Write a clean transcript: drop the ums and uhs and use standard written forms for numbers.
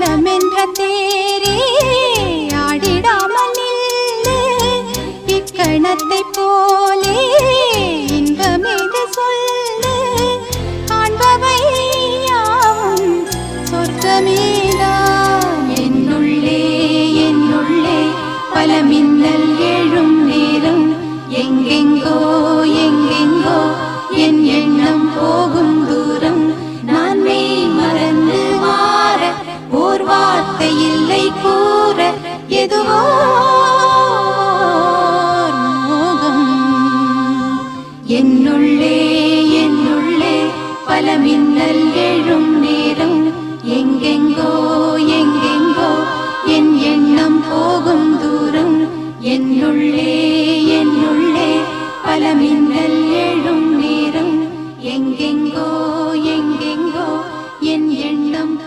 மனமென்ற தேரே ஆடிடாமல் நில்லு இக்கணத்தை போலே இன்பமேது சொல்லு காண்பவை யாவும் சொர்க்கமேதான் என்னுள்ளே என்னுள்ளே பல மின்னல் எழும் நேரம் எங்கெங்கோ எங்கெங்கோ என் எண்ணம் போகும் தூரம் நான் மெய் மறந்து மாற ஓர் வார்த்தை இல்லை கூற எதுவோ